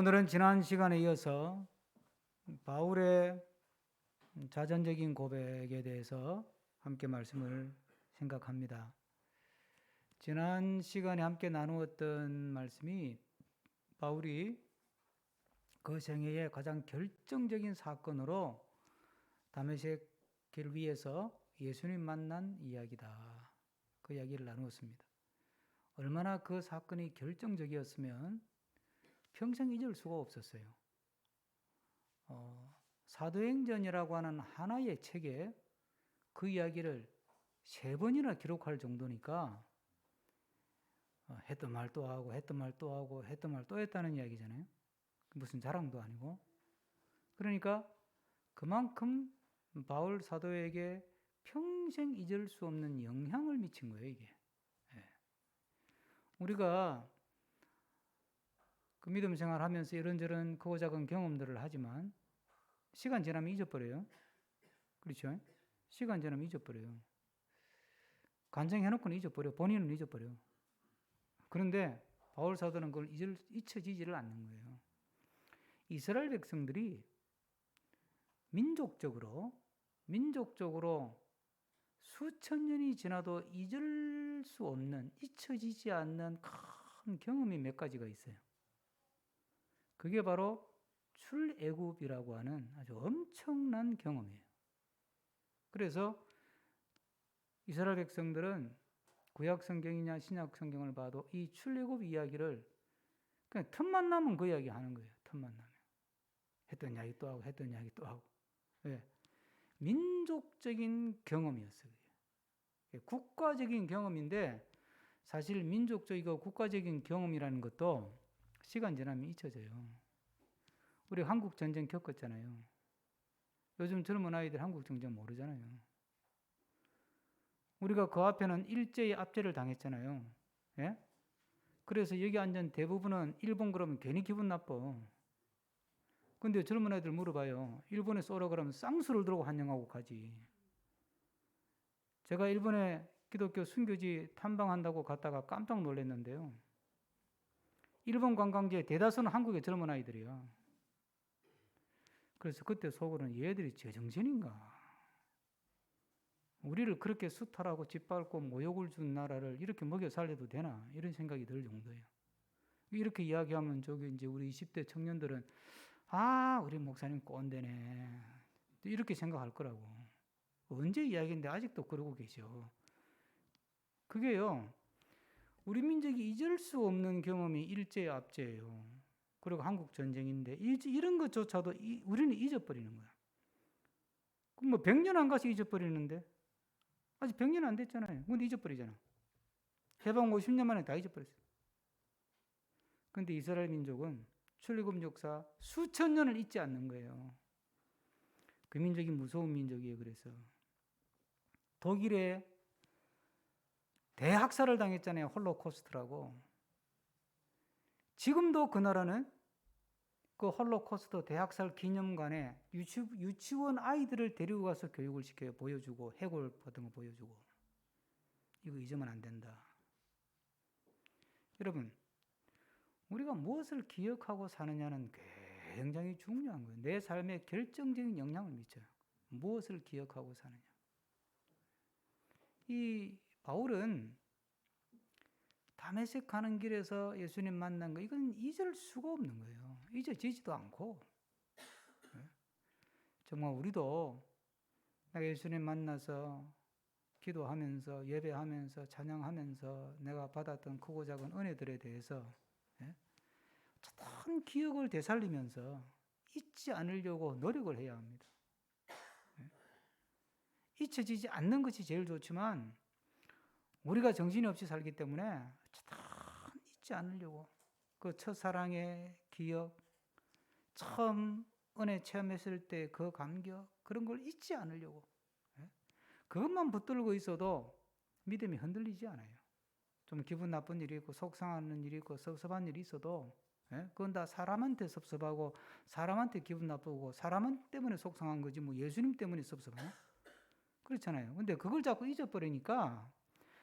오늘은 지난 시간에 이어서 바울의 자전적인 고백에 대해서 함께 말씀을 생각합니다. 지난 시간에 함께 나누었던 말씀이 바울이 그 생애의 가장 결정적인 사건으로 다메섹 길 위에서 예수님 만난 이야기다. 그 이야기를 나누었습니다. 얼마나 그 사건이 결정적이었으면 평생 잊을 수가 없었어요. 사도행전이라고 하는 하나의 책에 그 이야기를 3번이나 기록할 정도니까 했던 말 또 하고 했던 말 또 하고 했던 말 또 했다는 이야기잖아요. 무슨 자랑도 아니고. 그러니까 그만큼 바울 사도에게 평생 잊을 수 없는 영향을 미친 거예요, 이게. 우리가 그 믿음 생활하면서 이런저런 크고 작은 경험들을 하지만 시간 지나면 잊어버려요. 그렇죠? 시간 지나면 잊어버려요. 간증해놓고는 잊어버려. 본인은 잊어버려. 그런데 바울 사도는 그걸 잊혀지지를 않는 거예요. 이스라엘 백성들이 민족적으로 수천 년이 지나도 잊을 수 없는, 잊혀지지 않는 큰 경험이 몇 가지가 있어요. 그게 바로 출애굽이라고 하는 아주 엄청난 경험이에요. 그래서 이스라엘 백성들은 구약 성경이냐 신약 성경을 봐도 이 출애굽 이야기를 그냥 틈만 나면 그 이야기 하는 거예요. 틈만 나면. 했던 이야기 또 하고 했던 이야기 또 하고. 왜? 민족적인 경험이었어요. 국가적인 경험인데 사실 민족적이고 국가적인 경험이라는 것도 시간 지나면 잊혀져요. 우리 한국 전쟁 겪었잖아요. 요즘 젊은 아이들 한국 전쟁 모르잖아요. 우리가 그 앞에는 일제히 압제를 당했잖아요. 예? 그래서 여기 앉은 대부분은 일본 그러면 괜히 기분 나빠. 근데 젊은 아이들 물어봐요. 일본에 쏘라 그러면 쌍수를 들고 환영하고 가지. 제가 일본에 기독교 순교지 탐방한다고 갔다가 깜짝 놀랐는데요. 일본 관광지의 대다수는 한국의 젊은 아이들이야. 그래서 그때 속으로는 얘들이 제정신인가? 우리를 그렇게 수탈하고 짓밟고 모욕을 준 나라를 이렇게 먹여 살려도 되나? 이런 생각이 들 정도예요. 이렇게 이야기하면 저기 이제 우리 20대 청년들은 우리 목사님 꼰대네. 이렇게 생각할 거라고. 언제 이야기인데 아직도 그러고 계셔. 그게요. 우리 민족이 잊을 수 없는 경험이 일제 압제예요. 그리고 한국 전쟁인데 이런 것조차도 우리는 잊어버리는 거야. 그럼 뭐 100년 안 가서 잊어버리는데 아직 100년 안 됐잖아요. 근데 잊어버리잖아. 해방 50년 만에 다 잊어버렸어요. 근데 이스라엘 민족은 출애굽 역사 수천 년을 잊지 않는 거예요. 그 민족이 무서운 민족이에요. 그래서 독일에 대학살을 당했잖아요. 홀로코스트라고. 지금도 그 나라는 그 홀로코스트 대학살 기념관에 유치원 아이들을 데리고 가서 교육을 시켜요. 보여주고 해골 같은 거 보여주고. 이거 잊으면 안 된다. 여러분, 우리가 무엇을 기억하고 사느냐는 굉장히 중요한 거예요. 내 삶에 결정적인 영향을 미쳐요. 무엇을 기억하고 사느냐. 이 바울은 다메섹 가는 길에서 예수님 만난 거 이건 잊을 수가 없는 거예요. 잊어지지도 않고. 정말 우리도 내가 예수님 만나서 기도하면서 예배하면서 찬양하면서 내가 받았던 크고 작은 은혜들에 대해서 참 기억을 되살리면서 잊지 않으려고 노력을 해야 합니다. 잊혀지지 않는 것이 제일 좋지만 우리가 정신이 없이 살기 때문에 참 잊지 않으려고 그 첫사랑의 기억, 처음 은혜 체험했을 때 그 감격 그런 걸 잊지 않으려고 그것만 붙들고 있어도 믿음이 흔들리지 않아요. 좀 기분 나쁜 일이 있고 속상하는 일이 있고 섭섭한 일이 있어도 그건 다 사람한테 섭섭하고 사람한테 기분 나쁘고 사람 때문에 속상한 거지 뭐 예수님 때문에 섭섭하나? 그렇잖아요. 근데 그걸 자꾸 잊어버리니까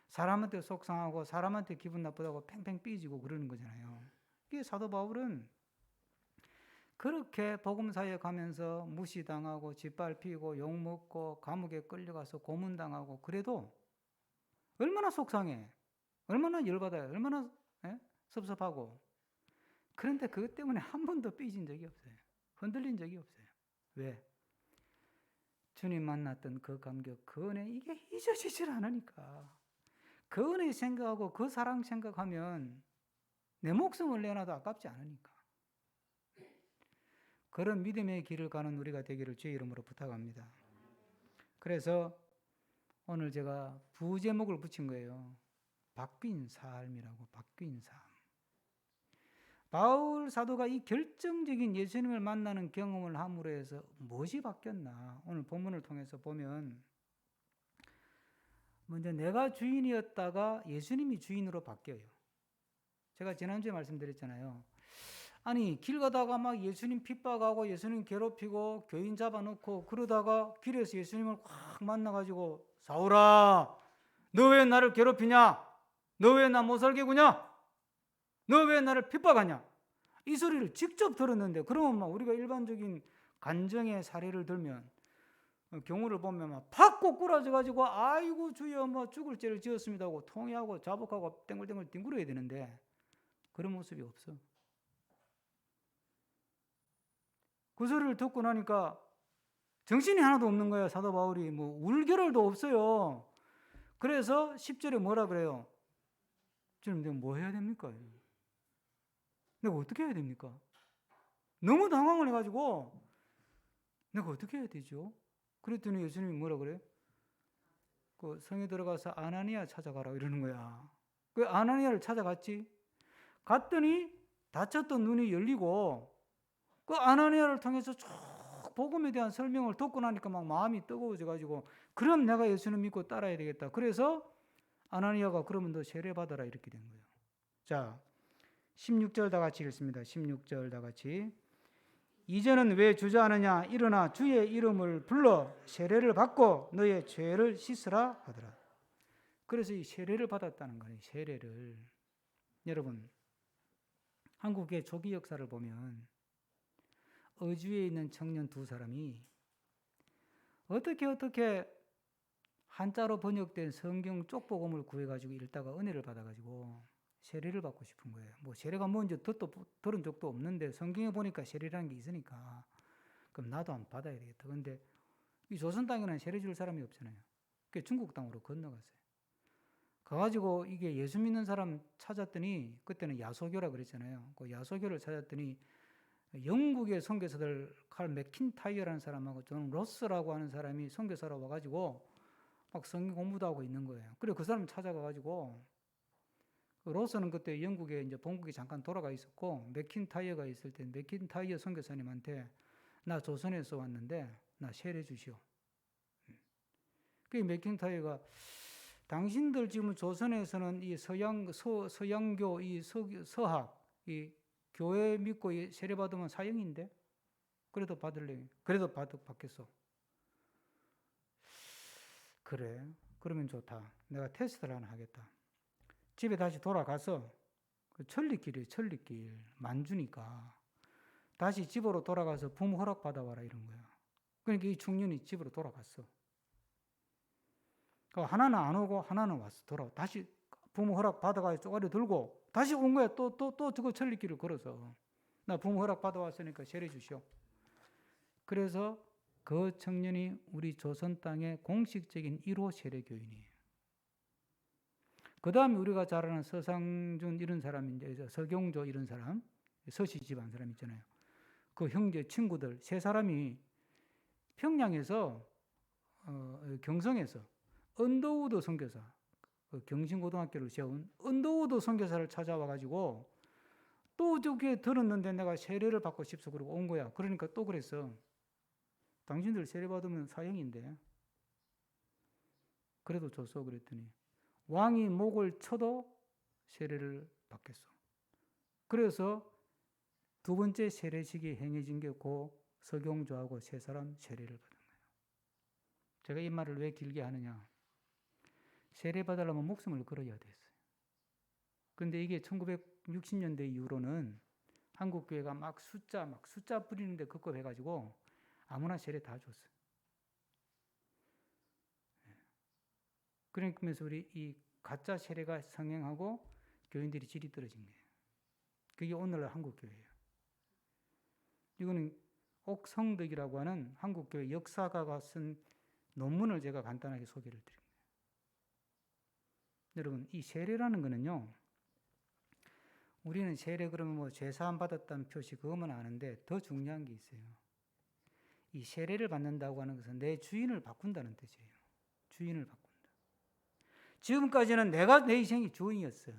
사람한테 속상하고 사람한테 기분 나쁘다고 팽팽 삐지고 그러는 거잖아요. 이게 사도 바울은 그렇게 복음사에 가면서 무시당하고 짓밟히고 욕먹고 감옥에 끌려가서 고문당하고 그래도 얼마나 속상해. 얼마나 열받아요. 얼마나 섭섭하고. 그런데 그것 때문에 한 번도 삐진 적이 없어요. 흔들린 적이 없어요. 왜? 주님 만났던 그 감격, 그 은혜 이게 잊어지질 않으니까. 그 은혜 생각하고 그 사랑 생각하면 내 목숨을 내놔도 아깝지 않으니까. 그런 믿음의 길을 가는 우리가 되기를 주의 이름으로 부탁합니다. 그래서 오늘 제가 부제목을 붙인 거예요. 바뀐 삶이라고. 바뀐 삶. 바울 사도가 이 결정적인 예수님을 만나는 경험을 함으로 해서 무엇이 바뀌었나? 오늘 본문을 통해서 보면 먼저 내가 주인이었다가 예수님이 주인으로 바뀌어요. 제가 지난주에 말씀드렸잖아요. 아니 길 가다가 막 예수님 핍박하고 예수님 괴롭히고 교인 잡아놓고 그러다가 길에서 예수님을 확 만나가지고 사울아 너 왜 나를 괴롭히냐? 너 왜 나 못 살게 구냐? 너 왜 나를 핍박하냐? 이 소리를 직접 들었는데 그러면 막 우리가 일반적인 간정의 사례를 들면 경우를 보면 막 팍 꼬꾸라져가지고 아이고 주여 뭐 죽을 죄를 지었습니다 하고 통회하고 자복하고 땡글땡글 뒹굴어야 되는데 그런 모습이 없어. 그 소리를 듣고 나니까 정신이 하나도 없는 거야. 사도 바울이 뭐 울겨를도 없어요. 그래서 10절에 뭐라 그래요? 주님 내가 뭐 해야 됩니까? 내가 어떻게 해야 됩니까? 너무 당황을 해가지고 내가 어떻게 해야 되죠? 그랬더니 예수님이 뭐라 그래요? 그 성에 들어가서 아나니아 찾아가라 이러는 거야. 그 아나니아를 찾아갔지. 갔더니 다쳤던 눈이 열리고 그 아나니아를 통해서 쭉 복음에 대한 설명을 듣고 나니까 막 마음이 뜨거워져 가지고 그럼 내가 예수님 믿고 따라야 되겠다. 그래서 아나니아가 그러면 너 세례 받아라 이렇게 된 거예요. 자, 16절 다 같이 읽습니다. 16절 다 같이. 이제는 왜 주저하느냐? 일어나 주의 이름을 불러 세례를 받고 너의 죄를 씻으라 하더라. 그래서 이 세례를 받았다는 거예요. 세례를. 여러분, 한국의 조기 역사를 보면 어주에 있는 청년 두 사람이 어떻게 한자로 번역된 성경 쪽복음을 구해가지고 읽다가 은혜를 받아가지고 세례를 받고 싶은 거예요. 뭐 세례가 뭔지 들은 적도 없는데 성경에 보니까 세례라는 게 있으니까 그럼 나도 한번 받아야 되겠다. 그런데 이 조선 땅에는 세례 줄 사람이 없잖아요. 그래서 중국 땅으로 건너갔어요. 가가지고 이게 예수 믿는 사람 찾았더니 그때는 야소교라 그랬잖아요. 그 야소교를 찾았더니 영국의 선교사들 칼 맥킨타이어라는 사람하고 존 로스라고 하는 사람이 선교사로 와가지고 막 성경 공부도 하고 있는 거예요. 그래 그 사람 찾아가가지고 로스는 그때 영국에 이제 본국에 잠깐 돌아가 있었고 맥킨타이어가 있을 때 맥킨타이어 선교사님한테 나 조선에서 왔는데 나 세례 주시오. 그 맥킨타이어가 당신들 지금 조선에서는 이 서양교 이 서학 이 교회 믿고 세례 받으면 사형인데 그래도 받을래. 그래도 받겠어. 그래. 그러면 좋다. 내가 테스트를 하나 하겠다. 집에 다시 돌아가서 그 천리길 만주니까 다시 집으로 돌아가서 부모 허락 받아와라 이런 거야. 그러니까 이 청년이 집으로 돌아갔어. 하나는 안 오고 하나는 왔어. 다시 부모 허락 받아가지고 쪼가리 들고 다시 온 거야. 또 저거 천리길을 걸어서 나 부모 허락 받아왔으니까 세례 주시오. 그래서 그 청년이 우리 조선 땅의 공식적인 1호 세례교인이에요. 그 다음에 우리가 잘 아는 서상준 이런 사람인데 서경조 이런 사람 서씨 집안 사람 있잖아요. 그 형제 친구들 세 사람이 평양에서 경성에서 언더우드 선교사 경신고등학교를 세운 언더우드 선교사를 찾아와가지고 또 저게 들었는데 내가 세례를 받고 싶어 그러고 온 거야. 그러니까 또 그랬어. 당신들 세례 받으면 사형인데 그래도 줬어 그랬더니 왕이 목을 쳐도 세례를 받겠어. 그래서 두 번째 세례식이 행해진 게 그 서경조하고 세 사람 세례를 받은 거예요. 제가 이 말을 왜 길게 하느냐. 세례 받으려면 목숨을 걸어야 됐어요. 그런데 이게 1960년대 이후로는 한국 교회가 막 숫자 뿌리는데 급급해가지고 아무나 세례 다 줬어요. 그러면서 우리 이 가짜 세례가 성행하고 교인들이 질이 떨어진 거예요. 그게 오늘날 한국 교회예요. 이거는 옥성덕이라고 하는 한국 교회 역사가가 쓴 논문을 제가 간단하게 소개를 드립니다. 여러분, 이 세례라는 거는요, 우리는 세례 그러면 뭐 죄사함 받았다는 표시 그거만 아는데 더 중요한 게 있어요. 이 세례를 받는다고 하는 것은 내 주인을 바꾼다는 뜻이에요. 주인을 바꾼다. 지금까지는 내가 내 인생의 주인이었어요.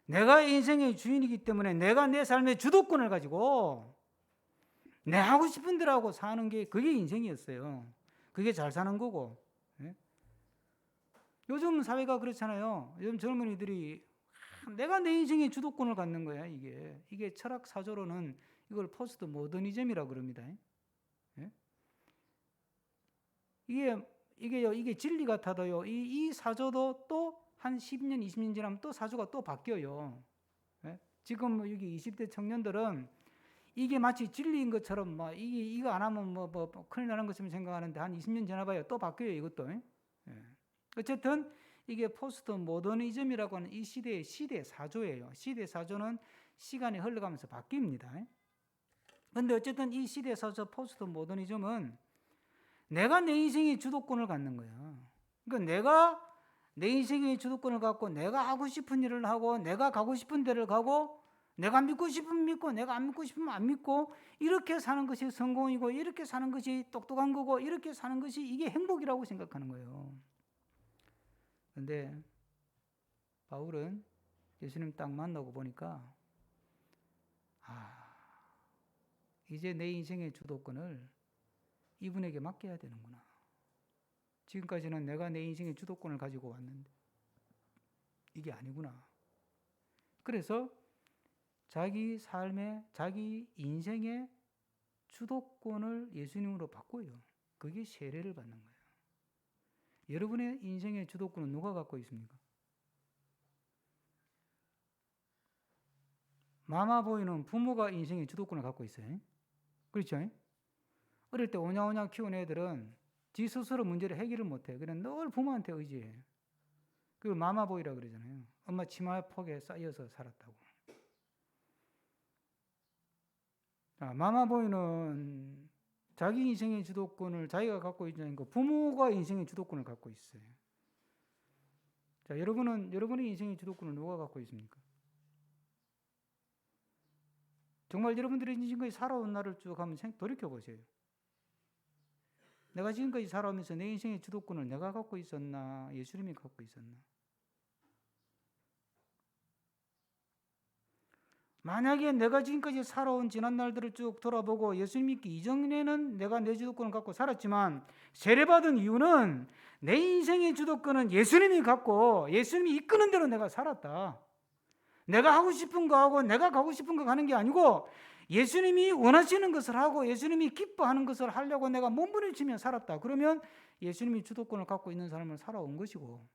내가 인생의 주인이기 때문에 내가 내 삶의 주도권을 가지고 내 하고 싶은 대로 하고 사는 게 그게 인생이었어요. 그게 잘 사는 거고. 요즘 사회가 그렇잖아요. 요즘 젊은이들이 내가 내 인생의 주도권을 갖는 거야. 이게 철학 사조로는 이걸 포스트 모더니즘이라고 그럽니다. 이게 진리 같아도요. 이 사조도 또 한 10년, 20년 지나면 또 사조가 또 바뀌어요. 지금 여기 20대 청년들은 이게 마치 진리인 것처럼 이거 안 하면 큰일 나는 것처럼 생각하는데 한 20년 지나봐야 또 바뀌어요. 이것도. 어쨌든 이게 포스트 모더니즘이라고 하는 이 시대 사조예요. 시대 사조는 시간이 흘러가면서 바뀝니다. 그런데 어쨌든 이 시대 사조 포스트 모더니즘은 내가 내 인생의 주도권을 갖는 거야. 그러니까 내가 내 인생의 주도권을 갖고 내가 하고 싶은 일을 하고 내가 가고 싶은 데를 가고 내가 믿고 싶으면 믿고 내가 안 믿고 싶으면 안 믿고 이렇게 사는 것이 성공이고 이렇게 사는 것이 똑똑한 거고 이렇게 사는 것이 이게 행복이라고 생각하는 거예요. 그런데 바울은 예수님 딱 만나고 보니까 이제 내 인생의 주도권을 이분에게 맡겨야 되는구나. 지금까지는 내가 내 인생의 주도권을 가지고 왔는데 이게 아니구나. 그래서 자기 삶의 자기 인생의 주도권을 예수님으로 바꿔요. 그게 세례를 받는 거예요. 여러분의 인생의 주도권은 누가 갖고 있습니까? 마마보이는 부모가 인생의 주도권을 갖고 있어요. 그렇죠? 어릴 때 오냐오냐 키운 애들은 지 스스로 문제를 해결을 못해. 그냥 늘 부모한테 의지해. 그걸 마마보이라고 그러잖아요. 엄마 치마폭에 쌓여서 살았다고. 마마보이는 자기 인생의 주도권을 자기가 갖고 있지 않고 부모가 인생의 주도권을 갖고 있어요. 자, 여러분의 인생의 주도권을 누가 갖고 있습니까? 정말 여러분들이 지금까지 살아온 날을 쭉 한번 돌이켜보세요. 내가 지금까지 살아오면서 내 인생의 주도권을 내가 갖고 있었나? 예수님이 갖고 있었나? 만약에 내가 지금까지 살아온 지난 날들을 쭉 돌아보고 예수님 믿기 이전에는 내가 내 주도권을 갖고 살았지만 세례받은 이유는 내 인생의 주도권은 예수님이 갖고 예수님이 이끄는 대로 내가 살았다. 내가 하고 싶은 거 하고 내가 가고 싶은 거 가는 게 아니고 예수님이 원하시는 것을 하고 예수님이 기뻐하는 것을 하려고 내가 몸부림치며 살았다. 그러면 예수님이 주도권을 갖고 있는 삶을 살아온 것이고,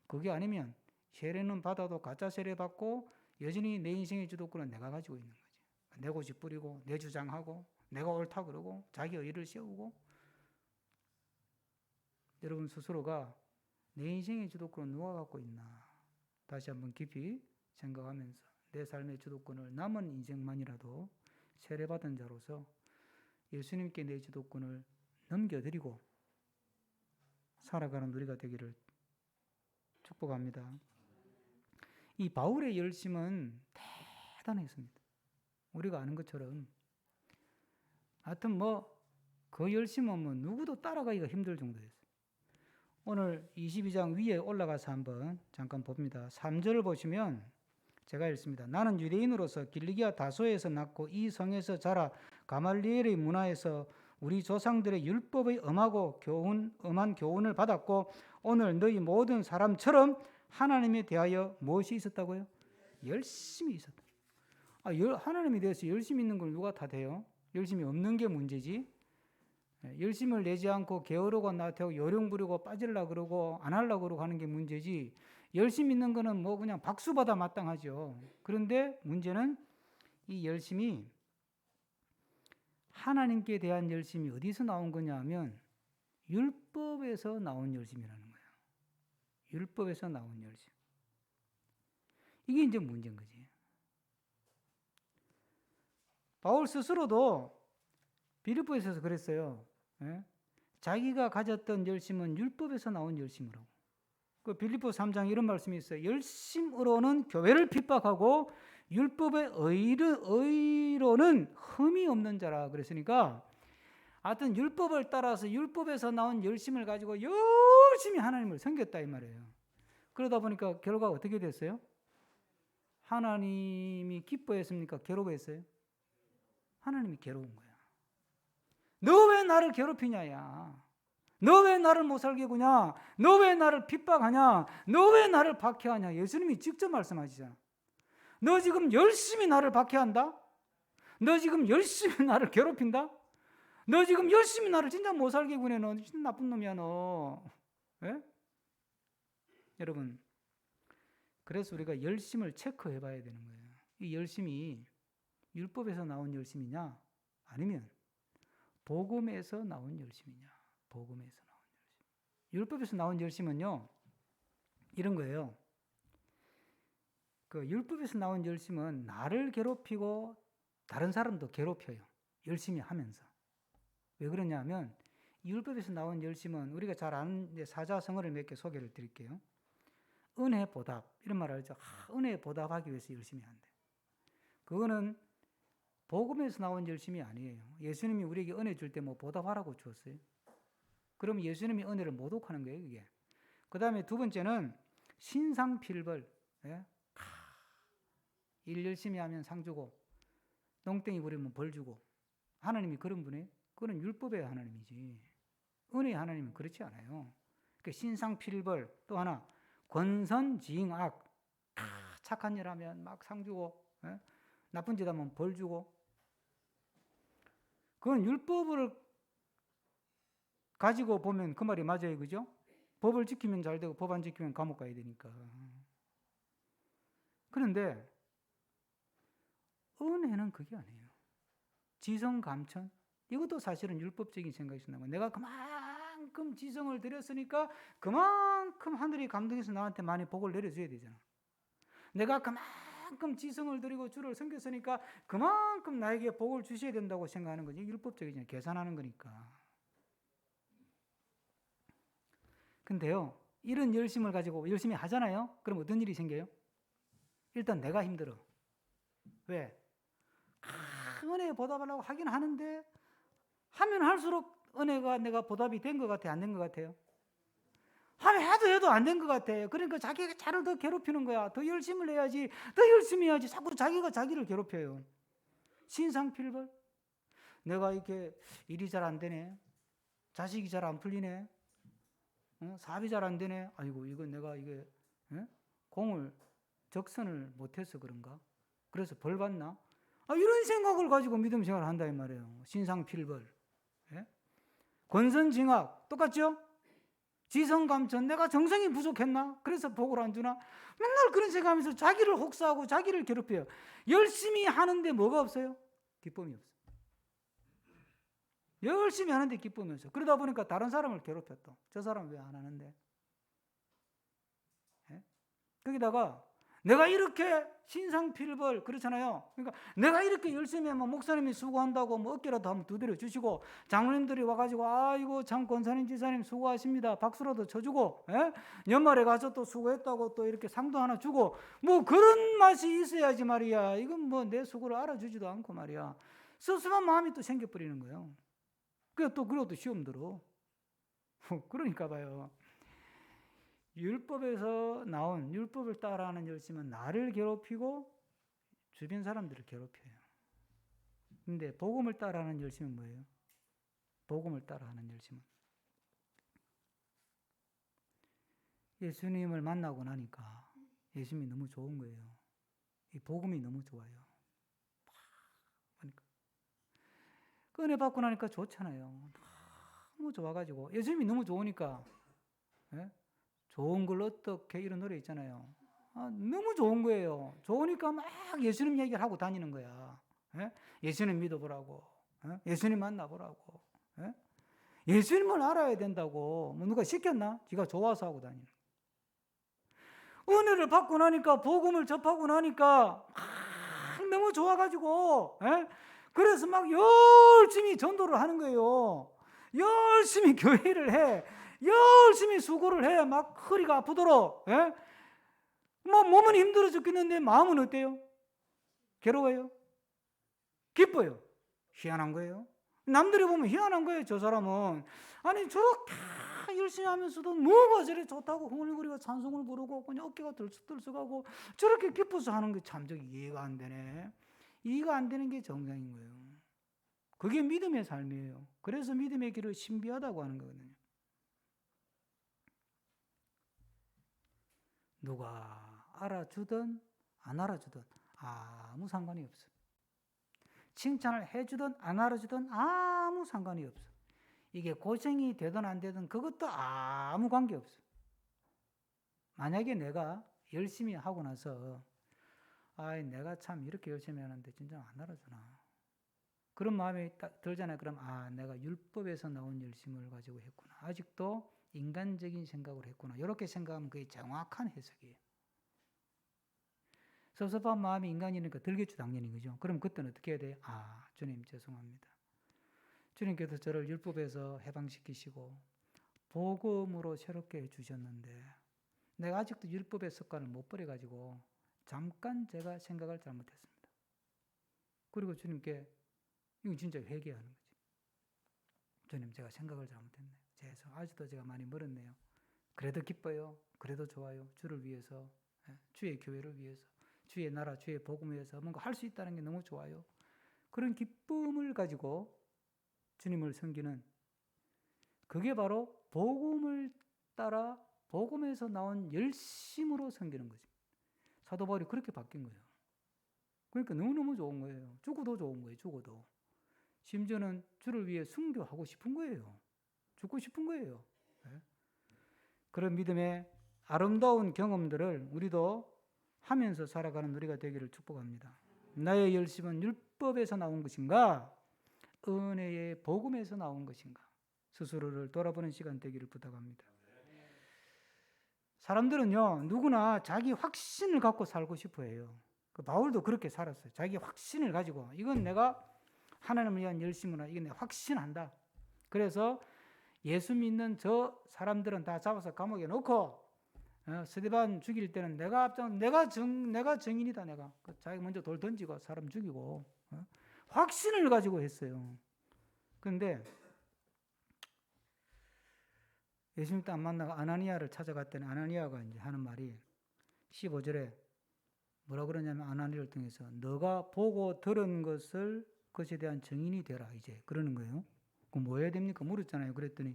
그게 아니면 세례는 받아도 가짜 세례 받고 여전히 내 인생의 주도권은 내가 가지고 있는 거지. 내 고집 부리고 내 주장하고 내가 옳다 그러고 자기 의의를 세우고. 여러분 스스로가 내 인생의 주도권은 누가 갖고 있나 다시 한번 깊이 생각하면서 내 삶의 주도권을 남은 인생만이라도 세례받은 자로서 예수님께 내 주도권을 넘겨드리고 살아가는 우리가 되기를 축복합니다. 이 바울의 열심은 대단했습니다. 우리가 아는 것처럼 하여튼 그 열심은 누구도 따라가기가 힘들 정도였어요. 오늘 22장 위에 올라가서 한번 잠깐 봅니다. 3절을 보시면 제가 읽습니다. 나는 유대인으로서 길리기아 다소에서 낳고 이 성에서 자라 가말리엘의 문화에서 우리 조상들의 율법의 엄한 교훈을 받았고 오늘 너희 모든 사람처럼 하나님에 대하여 무엇이 있었다고요? 열심히 있었다. 하나님에 대해서 열심히 있는 걸 누가 다 돼요? 열심히 없는 게 문제지. 열심을 내지 않고 게으르고 나태하고 요령 부리고 빠지려고 그러고 안 하려고 그러고 하는 게 문제지. 열심 있는 거는 뭐 그냥 박수 받아 마땅하죠. 그런데 문제는 이 열심이 하나님께 대한 열심이 어디서 나온 거냐 하면 율법에서 나온 열심이라는 거예요. 율법에서 나온 열심. 이게 이제 문제인 거지. 바울 스스로도 빌립보에서 그랬어요. 예? 자기가 가졌던 열심은 율법에서 나온 열심이라고. 그 빌립보 3장에 이런 말씀이 있어요. 열심으로는 교회를 핍박하고 율법의 의로는 흠이 없는 자라 그랬으니까 하여튼 율법을 따라서 율법에서 나온 열심을 가지고 열심히 하나님을 섬겼다 이 말이에요. 그러다 보니까 결과가 어떻게 됐어요? 하나님이 기뻐했습니까? 괴로워했어요? 하나님이 괴로운 거야. 너 왜 나를 괴롭히냐야. 너 왜 나를 못 살게 구냐? 너 왜 나를 핍박하냐? 너 왜 나를 박해하냐? 예수님이 직접 말씀하시잖아. 너 지금 열심히 나를 박해한다? 너 지금 열심히 나를 괴롭힌다? 너 지금 열심히 나를 진짜 못 살게 구네. 너 진짜 나쁜 놈이야 너. 예? 여러분, 그래서 우리가 열심을 체크해 봐야 되는 거예요. 이 열심이 율법에서 나온 열심이냐? 아니면 복음에서 나온 열심이냐? 복음에서 나온 열심. 율법에서 나온 열심은요, 이런 거예요. 그 율법에서 나온 열심은 나를 괴롭히고 다른 사람도 괴롭혀요. 열심히 하면서. 왜 그러냐면 율법에서 나온 열심은 우리가 잘 아는 사자성어를 몇 개 소개를 드릴게요. 은혜 보답 이런 말 알죠? 은혜 보답하기 위해서 열심히 한대. 그거는 복음에서 나온 열심이 아니에요. 예수님이 우리에게 은혜 줄 때 뭐 보답하라고 주었어요? 그럼 예수님이 은혜를 모독하는 거예요, 그게. 그 다음에 두 번째는 신상필벌. 예? 일 열심히 하면 상 주고 농땡이 부리면 벌 주고. 하나님이 그런 분이에요? 그건 율법의 하나님이지. 은혜의 하나님은 그렇지 않아요. 그러니까 신상필벌. 또 하나 권선징악. 착한 일 하면 막 상 주고, 예? 나쁜 짓 하면 벌 주고. 그건 율법을 가지고 보면 그 말이 맞아요, 그죠? 법을 지키면 잘 되고 법 안 지키면 감옥 가야 되니까. 그런데 은혜는 그게 아니에요. 지성감천 이것도 사실은 율법적인 생각이 있는 거예요. 내가 그만큼 지성을 들였으니까 그만큼 하늘이 감동해서 나한테 많이 복을 내려줘야 되잖아. 내가 그만큼 지성을 들이고 주를 섬겼으니까 그만큼 나에게 복을 주셔야 된다고 생각하는 거지. 율법적이잖아요. 계산하는 거니까. 근데요, 이런 열심을 가지고 열심히 하잖아요. 그럼 어떤 일이 생겨요? 일단 내가 힘들어. 왜? 은혜에 보답하려고 하긴 하는데 하면 할수록 은혜가 내가 보답이 된 것 같아요? 안 된 것 같아요? 하면 해도 안 된 것 같아요. 그러니까 자기가 자를 더 괴롭히는 거야. 더 열심을 해야지. 더 열심히 해야지. 자꾸 자기가 자기를 괴롭혀요. 신상필벌. 내가 이렇게 일이 잘 안 되네. 자식이 잘 안 풀리네. 사업이 잘 안 되네. 아이고 이거 내가 이게 공을 적선을 못해서 그런가? 그래서 벌 받나? 이런 생각을 가지고 믿음 생활을 한다 이 말이에요. 신상필벌. 예? 권선징악 똑같죠? 지성감천 내가 정성이 부족했나? 그래서 복을 안 주나? 맨날 그런 생각하면서 자기를 혹사하고 자기를 괴롭혀요. 열심히 하는데 뭐가 없어요? 기쁨이 없어요. 열심히 하는데 기쁨이 없어요. 그러다 보니까 다른 사람을 괴롭혔다. 저 사람 왜 안 하는데? 예? 거기다가 내가 이렇게 신상필벌 그렇잖아요. 그러니까 내가 이렇게 열심히 하면 목사님이 수고한다고 뭐 어깨라도 한번 두드려 주시고 장로님들이 와가지고 아이고 참 권사님 지사님 수고하십니다 박수라도 쳐주고 연말에 가서 또 수고했다고 또 이렇게 상도 하나 주고 뭐 그런 맛이 있어야지 말이야. 이건 뭐 내 수고를 알아주지도 않고 말이야. 섭섭한 마음이 또 생겨버리는 거예요. 그리고 또 시험 들어. 그러니까 봐요. 율법에서 나온 율법을 따라하는 열심은 나를 괴롭히고 주변 사람들을 괴롭혀요. 근데 복음을 따라하는 열심은 뭐예요? 복음을 따라하는 열심은 예수님을 만나고 나니까 예수님이 너무 좋은 거예요. 이 복음이 너무 좋아요. 그 은혜 받고 나니까 좋잖아요. 너무 좋아가지고 예수님이 너무 좋으니까 좋은 걸 어떻게 이런 노래 있잖아요. 너무 좋은 거예요. 좋으니까 막 예수님 얘기를 하고 다니는 거야. 예? 예수님 믿어보라고. 예수님 만나보라고. 예? 예수님을 알아야 된다고. 뭐 누가 시켰나? 지가 좋아서 하고 다니는 거야. 은혜를 받고 나니까, 복음을 접하고 나니까 막 너무 좋아가지고, 예? 그래서 막 열심히 전도를 하는 거예요. 열심히 교회를 해. 열심히 수고를 해. 막 허리가 아프도록. 예? 뭐 몸은 힘들어 죽겠는데 마음은 어때요? 괴로워요? 기뻐요? 희한한 거예요. 남들이 보면 희한한 거예요. 저 사람은 아니 저렇게 열심히 하면서도 뭐가 저래 좋다고 흥얼거리고 찬송을 부르고 그냥 어깨가 들썩들썩하고 저렇게 기뻐서 하는 게 참 이해가 안 되네. 이해가 안 되는 게 정상인 거예요. 그게 믿음의 삶이에요. 그래서 믿음의 길을 신비하다고 하는 거거든요. 누가 알아주든 안 알아주든 아무 상관이 없어. 칭찬을 해주든 안 알아주든 아무 상관이 없어. 이게 고생이 되든 안 되든 그것도 아무 관계 없어. 만약에 내가 열심히 하고 나서 내가 참 이렇게 열심히 하는데 진짜 안 알아주나. 그런 마음이 딱 들잖아요. 그럼 내가 율법에서 나온 열심을 가지고 했구나. 아직도 인간적인 생각을 했구나. 이렇게 생각하면 그게 정확한 해석이에요. 섭섭한 마음이 인간이니까 들겠죠, 당연히. 그죠? 그럼 그때는 어떻게 해야 돼요? 주님 죄송합니다. 주님께서 저를 율법에서 해방시키시고 복음으로 새롭게 해주셨는데 내가 아직도 율법의 습관을 못 버려가지고 잠깐 제가 생각을 잘못했습니다. 그리고 주님께 이건 진짜 회개하는 거지. 주님 제가 생각을 잘못했네요. 죄송. 아직도 제가 많이 멀었네요. 그래도 기뻐요. 그래도 좋아요. 주를 위해서, 주의 교회를 위해서, 주의 나라, 주의 복음을 위해서 뭔가 할 수 있다는 게 너무 좋아요. 그런 기쁨을 가지고 주님을 섬기는 그게 바로 복음을 따라 복음에서 나온 열심으로 섬기는 거지. 사도 바울이 그렇게 바뀐 거예요. 그러니까 너무너무 좋은 거예요. 죽어도 좋은 거예요. 죽어도. 심지어는 주를 위해 순교하고 싶은 거예요. 죽고 싶은 거예요. 그런 믿음의 아름다운 경험들을 우리도 하면서 살아가는 우리가 되기를 축복합니다. 나의 열심은 율법에서 나온 것인가? 은혜의 복음에서 나온 것인가? 스스로를 돌아보는 시간 되기를 부탁합니다. 사람들은요, 누구나 자기 확신을 갖고 살고 싶어 해요. 바울도 그렇게 살았어요. 자기 확신을 가지고 이건 내가 하나님을 위한 열심이나 이건 내가 확신한다. 그래서 예수 믿는 저 사람들은 다 잡아서 감옥에 넣고 스데반 죽일 때는 내가 정인이다. 내가 자기 먼저 돌 던지고 사람 죽이고 확신을 가지고 했어요. 그런데 예수 믿다 안 만나고 아나니아를 찾아갔더니 아나니아가 이제 하는 말이 15절에 뭐라 그러냐면 아나니아를 통해서 너가 보고 들은 것에 대한 증인이 되라 이제 그러는 거예요. 그럼 뭐 해야 됩니까? 물었잖아요. 그랬더니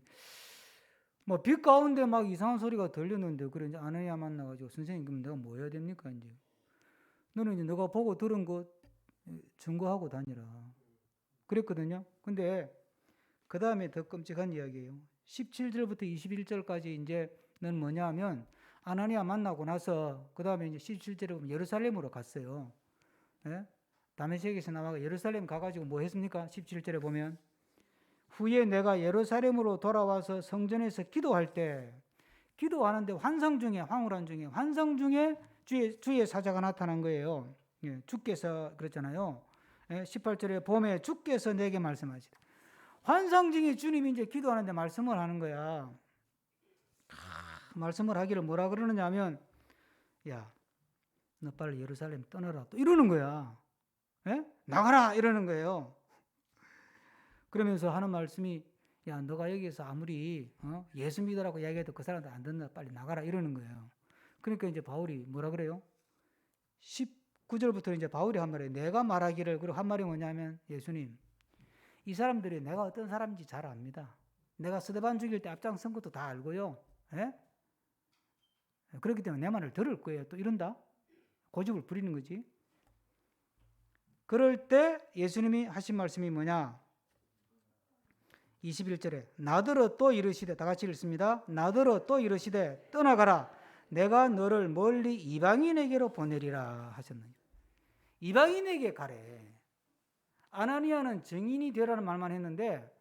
뭐 빛 가운데 막 이상한 소리가 들렸는데 그래 이제 아나니아 만나가지고 선생님 그럼 내가 뭐 해야 됩니까? 이제 너는 이제 너가 보고 들은 것 증거하고 다니라 그랬거든요. 근데 그 다음에 더 끔찍한 이야기예요. 17절부터 21절까지 이제는 뭐냐 하면 아나니아 만나고 나서 그 다음에 이제 17절에 보면 예루살렘으로 갔어요. 다메섹에서 나와가 예루살렘 가가지고 뭐 했습니까? 17절에 보면 후에 내가 예루살렘으로 돌아와서 성전에서 기도할 때 기도하는데 환상 중에 주의 사자가 나타난 거예요. 주께서 그랬잖아요. 18절에 봄에 주께서 내게 말씀하시다. 환상 중에 주님이 이제 기도하는데 말씀을 하는 거야. 말씀을 하기를 뭐라 그러느냐 하면 야, 너 빨리 예루살렘 떠나라 또 이러는 거야. 나가라 이러는 거예요. 그러면서 하는 말씀이 야, 너가 여기서 아무리 예수 믿으라고 이야기해도 그 사람들 안 듣는다. 빨리 나가라 이러는 거예요. 그러니까 이제 바울이 뭐라 그래요? 19절부터 이제 바울이 한 말이에요. 내가 말하기를 그리고 한 말이 뭐냐면 예수님 이 사람들이 내가 어떤 사람인지 잘 압니다. 내가 스데반 죽일 때 앞장선 것도 다 알고요. 그렇기 때문에 내 말을 들을 거예요. 또 이런다? 고집을 부리는 거지. 그럴 때 예수님이 하신 말씀이 뭐냐? 21절에 나더러 또 이르시되, 다 같이 읽습니다. 나더러 또 이르시되 떠나가라. 내가 너를 멀리 이방인에게로 보내리라 하셨느니라. 이방인에게 가래. 아나니아는 증인이 되라는 말만 했는데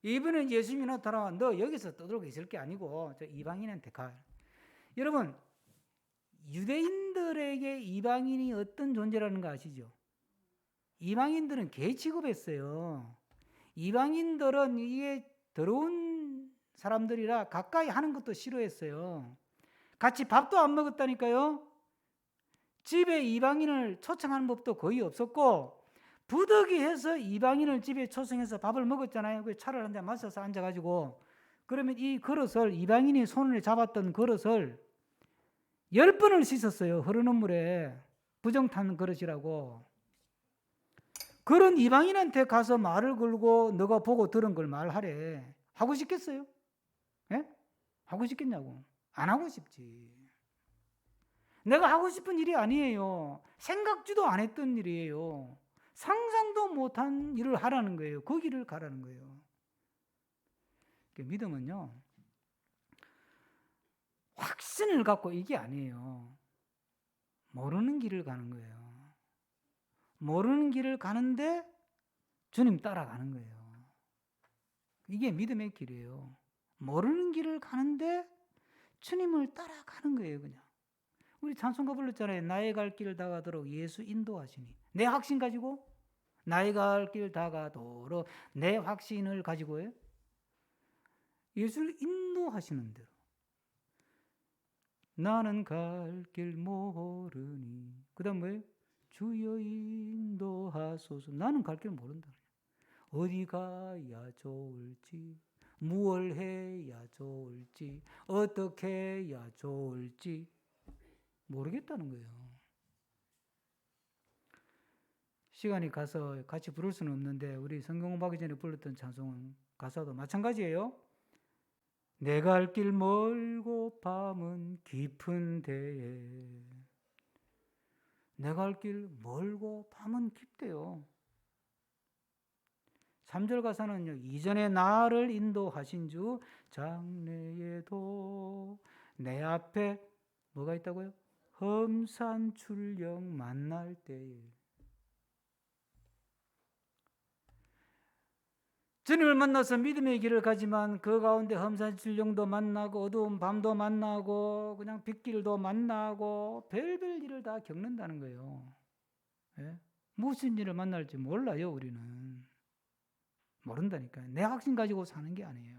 이번엔 예수님이 나타나와 너 여기서 떠들고 있을 게 아니고 저 이방인한테 가. 여러분, 유대인들에게 이방인이 어떤 존재라는 거 아시죠? 이방인들은 개 취급했어요. 이방인들은 이게 더러운 사람들이라 가까이 하는 것도 싫어했어요. 같이 밥도 안 먹었다니까요. 집에 이방인을 초청하는 법도 거의 없었고, 부득이해서 이방인을 집에 초청해서 밥을 먹었잖아요. 그 차를 한 잔 마셔서 앉아가지고, 그러면 이 그릇을, 이방인이 손을 잡았던 그릇을 10번을 씻었어요. 흐르는 물에. 부정탄 그릇이라고. 그런 이방인한테 가서 말을 걸고 너가 보고 들은 걸 말하래. 하고 싶겠어요? 예? 하고 싶겠냐고. 안 하고 싶지. 내가 하고 싶은 일이 아니에요. 생각지도 안 했던 일이에요. 상상도 못한 일을 하라는 거예요. 그 길을 가라는 거예요. 믿음은요, 확신을 갖고 이게 아니에요. 모르는 길을 가는 거예요. 모르는 길을 가는데 주님 따라가는 거예요. 이게 믿음의 길이에요. 모르는 길을 가는데 주님을 따라가는 거예요. 그냥 우리 찬송가 불렀잖아요. 나의 갈 길 다가도록 예수 인도하시니. 내 확신 가지고 나의 갈 길 다가도록 내 확신을 가지고요, 예수를 인도하시는 대로. 나는 갈 길 모르니. 그 다음 뭐예요? 주여 인도하소서. 나는 갈 길 모른다. 어디 가야 좋을지, 무얼 해야 좋을지, 어떻게 해야 좋을지 모르겠다는 거예요. 시간이 가서 같이 부를 수는 없는데 우리 성경 공부하기 전에 불렀던 찬송 가사도 마찬가지예요. 내가 갈 길 멀고 밤은 깊은 데에. 내가 갈 길 멀고 밤은 깊대요. 3절 가사는요, 이전에 나를 인도하신 주 장래에도 내 앞에 뭐가 있다고요? 험산 출령 만날 때에. 주님을 만나서 믿음의 길을 가지만 그 가운데 험산 출령도 만나고 어두운 밤도 만나고 그냥 빗길도 만나고 별별 일을 다 겪는다는 거예요. 예? 무슨 일을 만날지 몰라요. 우리는 모른다니까요. 내 확신 가지고 사는 게 아니에요.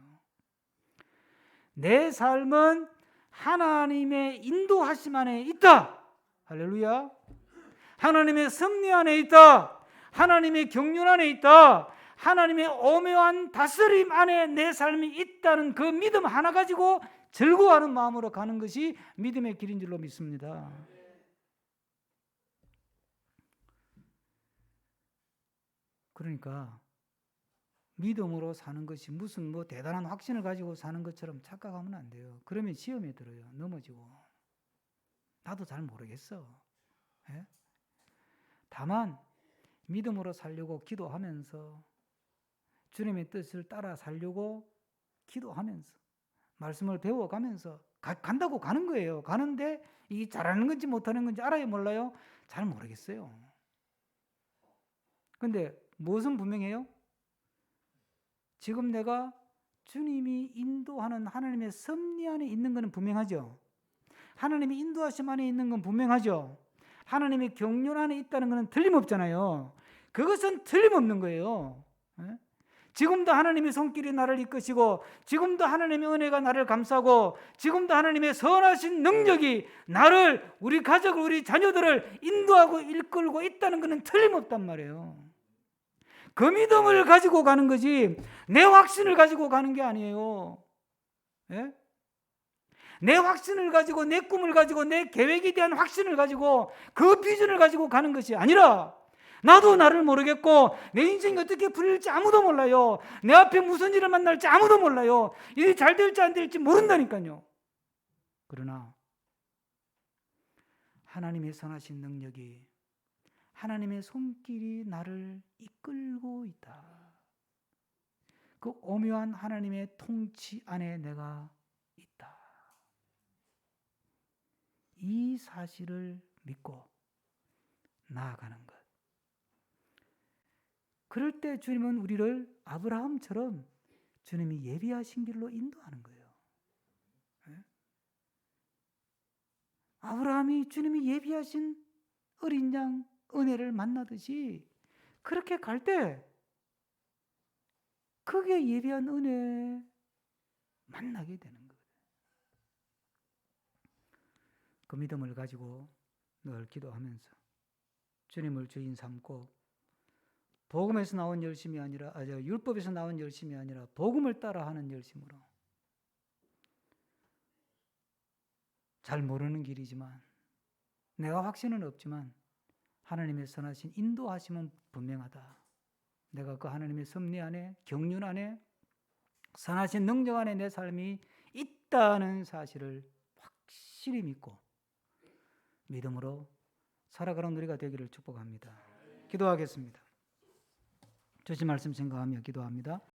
내 삶은 하나님의 인도하심 안에 있다. 할렐루야. 하나님의 섭리 안에 있다. 하나님의 경륜 안에 있다. 하나님의 오묘한 다스림 안에 내 삶이 있다는 그 믿음 하나 가지고 즐거워하는 마음으로 가는 것이 믿음의 길인 줄로 믿습니다. 그러니까 믿음으로 사는 것이 무슨 뭐 대단한 확신을 가지고 사는 것처럼 착각하면 안 돼요. 그러면 시험에 들어요. 넘어지고. 나도 잘 모르겠어. 예? 다만 믿음으로 살려고 기도하면서 주님의 뜻을 따라 살려고 기도하면서 말씀을 배워가면서 간다고 가는 거예요. 가는데 이게 잘하는 건지 못하는 건지 알아요, 몰라요? 잘 모르겠어요. 근데 무엇은 분명해요? 지금 내가 주님이 인도하는 하나님의 섭리 안에 있는 것은 분명하죠. 하나님의 인도하심 안에 있는 건 분명하죠. 하나님의 경륜 안에 있다는 것은 틀림없잖아요. 그것은 틀림없는 거예요. 지금도 하나님의 손길이 나를 이끄시고 지금도 하나님의 은혜가 나를 감싸고 지금도 하나님의 선하신 능력이 나를, 우리 가족을, 우리 자녀들을 인도하고 이끌고 있다는 것은 틀림없단 말이에요. 그 믿음을 가지고 가는 거지 내 확신을 가지고 가는 게 아니에요. 예? 내 확신을 가지고 내 꿈을 가지고 내 계획에 대한 확신을 가지고 그 비전을 가지고 가는 것이 아니라 나도 나를 모르겠고 내 인생이 어떻게 풀릴지 아무도 몰라요. 내 앞에 무슨 일을 만날지 아무도 몰라요. 일이 잘 될지 안 될지 모른다니까요. 그러나 하나님의 선하신 능력이, 하나님의 손길이 나를 이끌고 있다. 그 오묘한 하나님의 통치 안에 내가 있다. 이 사실을 믿고 나아가는 것. 그럴 때 주님은 우리를 아브라함처럼 주님이 예비하신 길로 인도하는 거예요. 아브라함이 주님이 예비하신 어린 양 은혜를 만나듯이 그렇게 갈 때 그게 예비한 은혜 만나게 되는 거예요. 그 믿음을 가지고 늘 기도하면서 주님을 주인 삼고 복음에서 나온 열심이 아니라 율법에서 나온 열심이 아니라 복음을 따라하는 열심으로 잘 모르는 길이지만 내가 확신은 없지만 하나님의 선하신 인도하심은 분명하다. 내가 그 하나님의 섭리 안에 경륜 안에 선하신 능력 안에 내 삶이 있다는 사실을 확실히 믿고 믿음으로 살아가는 우리가 되기를 축복합니다. 기도하겠습니다. 주신 말씀 생각하며 기도합니다.